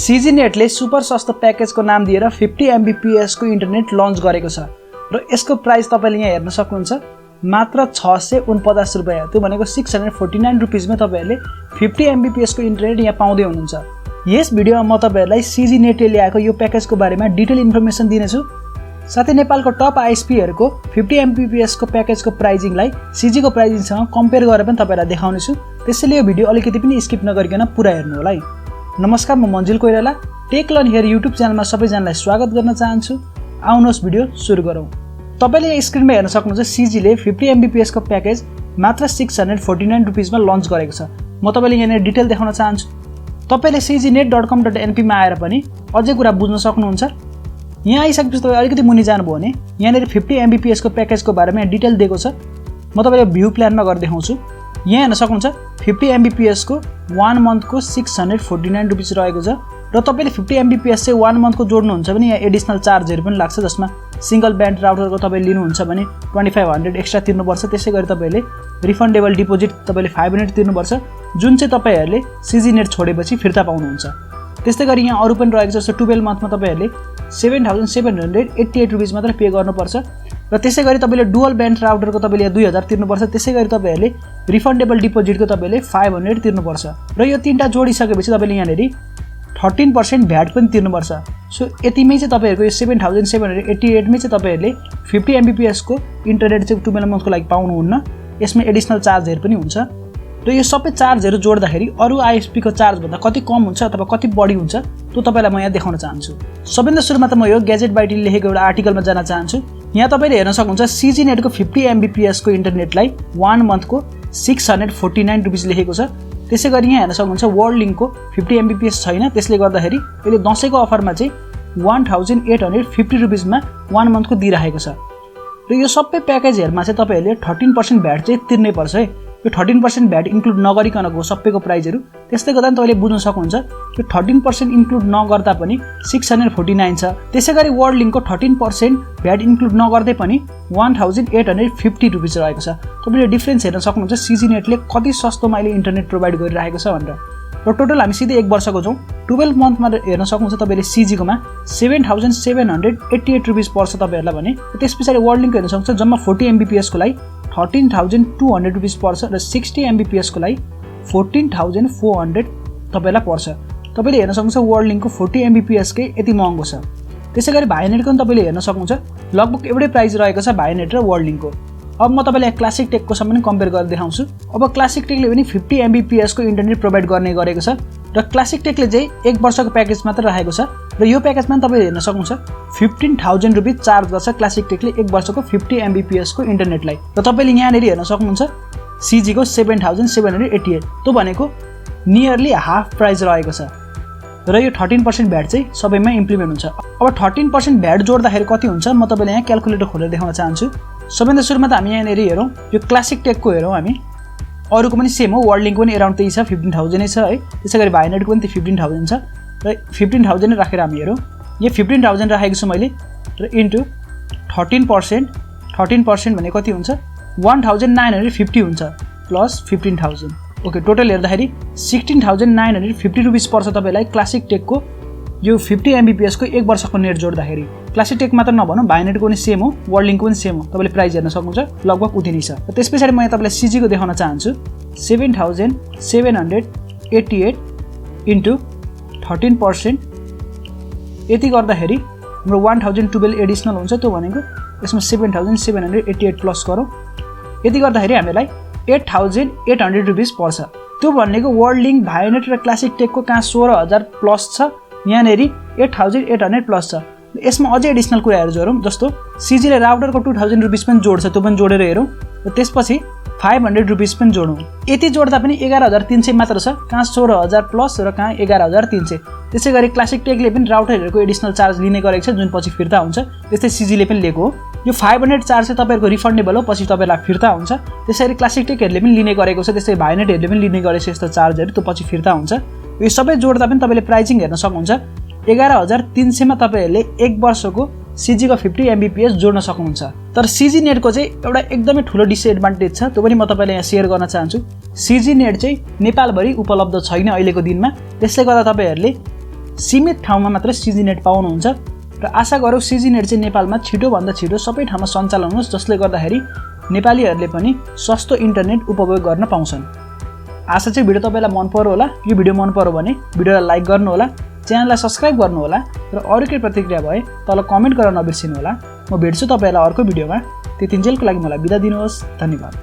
सिजीनेटले super सस्तो प्याकेजको नाम दिएर 50 Mbps को इन्टरनेट लन्च गरेको छ र यसको प्राइस तपाईले यहाँ हेर्न सक्नुहुन्छ मात्र 649 रुपैयाँ। त्यो भनेको 649 रुपीजमा तपाईहरुले 50 Mbps को इन्टरनेट यहाँ पाउँदै हुनुहुन्छ। यस भिडियोमा म तपाईहरुलाई सिजीनेटले ल्याएको यो प्याकेजको बारेमा डिटेल इन्फर्मेसन दिनेछु। साथै नेपालको टप आईएसपीहरुको 50 Mbps को प्याकेजको प्राइजिङलाई सीजी को प्राइजिङसँग कम्पेयर गरेर पनि तपाईहरुलाई देखाउनेछु। त्यसैले यो भिडियो अलिकति पनि स्किप नगरिकन पुरा हेर्नु होला है। नमस्कार, म Manjil Koirala tech learn here YouTube च्यानलमा सबैजनालाई स्वागत गर्न चाहन्छु। आउनुहोस् भिडियो सुरु गरौँ। तपाईले यहाँ स्क्रिनमा हेर्न सक्नुहुन्छ सीजीले 50 Mbps को प्याकेज मात्र 649 रुपीजमा लन्च गरेको छ। म तपाईले यहाँ डिटेल देखाउन चाहन्छु। तपाईले cgnet.com.np मा आएर पनि अझै कुरा बुझ्न सक्नुहुन्छ। यहाँ आइसकेपछि तपाईले अलिकति मुनि जानुभयो भने यहाँ 50 Mbps को प्याकेजको बारेमा डिटेल दिएको छ। म तपाईलाई भ्यू प्लानमा गरेर देखाउँछु। यहाँ हेर्न सक्नुहुन्छ 50 Mbps को 1 मन्थ को 649 रुपीस रहेको छ र तपाईले 50 Mbps चाहिँ 1 मन्थ को जोड्नुहुन्छ भने यहाँ एडिशनल चार्जहरु पनि लाग्छ, जसमा सिंगल ब्यान्ड राउटरको तपाईले लिनुहुन्छ भने 2500 एक्स्ट्रा तिर्नुपर्छ। त्यसैगरी तपाईले रिफन्डेबल डिपोजिट तपाईले 500 तिर्नुपर्छ, जुन चाहिँ तपाईहरुले सीजीनेट छोडेपछि फिर्ता पाउनुहुन्छ। त्यस्तैगरी यहाँ अरु पनि रहेको छ। जस्तो 12 मन्थमा तपाईहरुले 7788 रुपीस मात्र पे गर्नुपर्छ र त्यसैगरी तपाईले डुअल ब्यान्ड राउटरको तपाईले यहाँ 2000 तिर्नुपर्छ। त्यसैगरी तपाईहरुले रिफन्डेबल डिपोजिटको तपाईले 500 तिर्नुपर्छ र यो तीनटा जोडिसकेपछि तपाईले यहाँ 13% भ्याट पनि तिर्नुपर्छ। सो यतिमै चाहिँ तपाईहरुको यो 7788 मै चाहिँ तपाईहरुले 50 Mbps को इन्टरनेट चाहिँ 12 मन्थको लागि पाउनुहुन्न। यसमा एडिशनल चार्जहरु पनि हुन्छ र यो सबै चार्जहरु जोड्दाखेरि अरु आईएसपी को चार्ज भन्दा कति कम हुन्छ अथवा कति बढी हुन्छ त्यो तपाईलाई म यहाँ देखाउन चाहन्छु। सबैभन्दा सुरुमा त म यो ग्याजेट बाइटले लेखेको एउटा आर्टिकलमा जान चाहन्छु। यहाँ तपाईले हेर्न सक्नुहुन्छ सीजीनेटको 50 Mbps को इन्टरनेटलाई 1 मन्थको 649 रुपीस लेखेको छ। त्यसैगरी यहाँ हेर्न सक्नुहुन्छ वर्ल्डलिnkको 50 Mbps छैन, त्यसले गर्दाखेरि यसले दशैंको अफरमा चाहिँ 1850 रुपीसमा 1 मन्थको दिइराखेको छ। र यो सबै प्याकेजहरुमा चाहिँ तपाईहरुले 13% भ्याट चाहिँ तिर्नै पर्छ है। यो 13% भ्याट इन्क्लुड नगरिकनको सबैको प्राइसहरु त्यस्तै गर्दा तपाईले बुझ्न सक्नुहुन्छ। यो 13% इन्क्लुड नगर्दा पनि 649 छ। त्यसैगरी वर्ल्डलिnkको 13% भ्याट इन्क्लुड नगर्दै पनि 1850 रुपीस रहेको छ। तपाईले डिफरेन्स हेर्न सक्नुहुन्छ सीजीनेटले कति सस्तोमा अहिले इन्टरनेट प्रोवाइड गरिरहेको छ भनेर। र टोटल हामी सिधै एक वर्षको छौं। 12 मन्थमा हेर्न सक्नुहुन्छ तपाईले सीजी कोमा 7788 रुपीस पर्छ तपाईहरुलाई भने। त्यसपछि वर्ल्डलिnkको हेर्न सक्नुहुन्छ जम्मा 40 Mbps को लागि 13200 रुपीस पर्छ र 60 Mbps को लागि 14400 तपाईलाई पर्छ। तपाईले हेर्न सक्नुहुन्छ वर्ल्डलिnkको 40 Mbps कै यति महँगो छ। त्यसैगरी भाइनेटको पनि तपाईले हेर्न सक्नुहुन्छ लगभग एउटै प्राइस रहेको छ भाइनेट र वर्ल्डलिnkको। अब म तपाईलाई क्लासिक टेकको सम पनि कम्पेयर गरेर देखाउँछु। अब क्लासिक टेकले पनि 50 Mbps को इन्टरनेट प्रोवाइड गर्ने गरेको छ र क्लासिक टेकले चाहिँ एक वर्षको प्याकेज मात्र राखेको छ र यो प्याकेजमा तपाईले हेर्न सक्नुहुन्छ 15000 रुपैयाँ चार्ज गर्छ क्लासिक टेकले एक वर्षको 50 Mbps को इन्टरनेटलाई। र तपाईले यहाँ हेर्न सक्नुहुन्छ सीजी को 7788 त्यो भनेको नियरली हाफ प्राइस रहेको छ र यो 13% भ्याट चाहिँ सबैमा इम्प्लिमेन्ट हुन्छ। अब 13% भ्याट जोड्दाखेरि कति हुन्छ म तपाईलाई यहाँ क्याल्कुलेटर खोलेर देखाउन चाहन्छु। सबैभन्दा सुरुमा त हामी यहाँ हेरौँ यो क्लासिक टेकको हेरौँ हामी। अरुको पनि सेम हो, वर्ल्डलिnkको पनि अराउन्ड त्यही छ, 15000 नै छ है। त्यसैगरी भाइनेटको पनि 15000 छ र 15000 नै राखेर हामी हेरौँ। यो 15000 राखेको छु मैले र इन्टु 13% भने कति हुन्छ 1950 हुन्छ प्लस 15000। ओके, टोटल हेर्दाखेरि 16950 रुपीस पर्छ तपाईलाई क्लासिक टेकको यो 50 Mbps को एक वर्षको नेट जोड्दाखेरि। क्लासिक टेक मात्र नभनौँ भाइनेटको पनि सेम हो, वर्ल्डलिnkको पनि सेम हो। तपाईले प्राइस हेर्न सक्नुहुन्छ लगभग उति नै छ। र त्यसपछि म यहाँ तपाईलाई सीजी को देखाउन चाहन्छु। 7788 इन्टु 13% यति गर्दाखेरि हाम्रो 1012 एडिशनल हुन्छ। त्यो भनेको यसमा 7788 प्लस गरौँ। यति गर्दाखेरि हामीलाई 8800 रुपीस पर्छ। त्यो भनेको वर्ल्डलिंक भाइनेट र क्लासिक टेकको कहाँ 16000 प्लस छ, यहाँ 8800 प्लस छ। यसमा अझै एडिशनल कुराहरु जोडौँ, जस्तो सीजीले राउटरको 2000 रुपीस पनि जोड्छ, त्यो पनि जोडेर हेरौँ। र त्यसपछि 500 रुपीस पनि जोडौँ। यति जोड्दा पनि 11300 मात्र छ, कहाँ 16000 प्लस र कहाँ 11300। त्यसैगरी क्लासिक टेकले पनि राउटरहरुको एडिशनल चार्ज लिने गरेको छ, जुन पछि फिर्ता हुन्छ। त्यस्तै सीजीले पनि लिएको हो। यो 500 चार्ज चाहिँ तपाईहरुको रिफन्डेबल हो, पछि तपाईलाई फिर्ता हुन्छ। त्यसैगरी क्लासिक टेकहरुले पनि लिने गरेको छ, त्यस्तै भाइनेटहरुले पनि लिने गरेको छ यस्तो चार्जहरु, त्यो पछि फिर्ता हुन्छ। यो सबै जोड्दा पनि तपाईले प्राइसिङ हेर्न सक्नुहुन्छ 11300 मा तपाईहरुले एक वर्षको सीजी को 50 Mbps जोड्न सक्नुहुन्छ। तर सीजी नेटको चाहिँ एउटा एकदमै ठूलो डिसएडभान्टेज छ, त्यो पनि म तपाईलाई यहाँ शेयर गर्न चाहन्छु। सीजी नेट चाहिँ नेपालभरि उपलब्ध छैन अहिलेको दिनमा, त्यसले गर्दा तपाईहरुले सीमित ठाउँमा मात्र सिजिनेट पाउनुहुन्छ र आशा गरौँ सिजिनेट चाहिँ नेपालमा छिटोभन्दा छिटो सबै ठाउँमा सञ्चालन होस्, जसले गर्दाखेरि नेपालीहरूले पनि सस्तो इन्टरनेट उपभोग गर्न पाउँछन्। आशा चाहिँ भिडियो तपाईँलाई मन पर्यो होला। यो भिडियो मन पर्यो भने भिडियोलाई लाइक गर्नु होला, च्यानललाई सब्स्क्राइब गर्नु होला र अरू केही प्रतिक्रिया भए तल कमेन्ट गर्न नबिर्सिनु होला। म भेट्छु तपाईँलाई अर्को भिडियोमा। त्यतिन्जेलको लागि मलाई बिदा दिनुहोस्। धन्यवाद।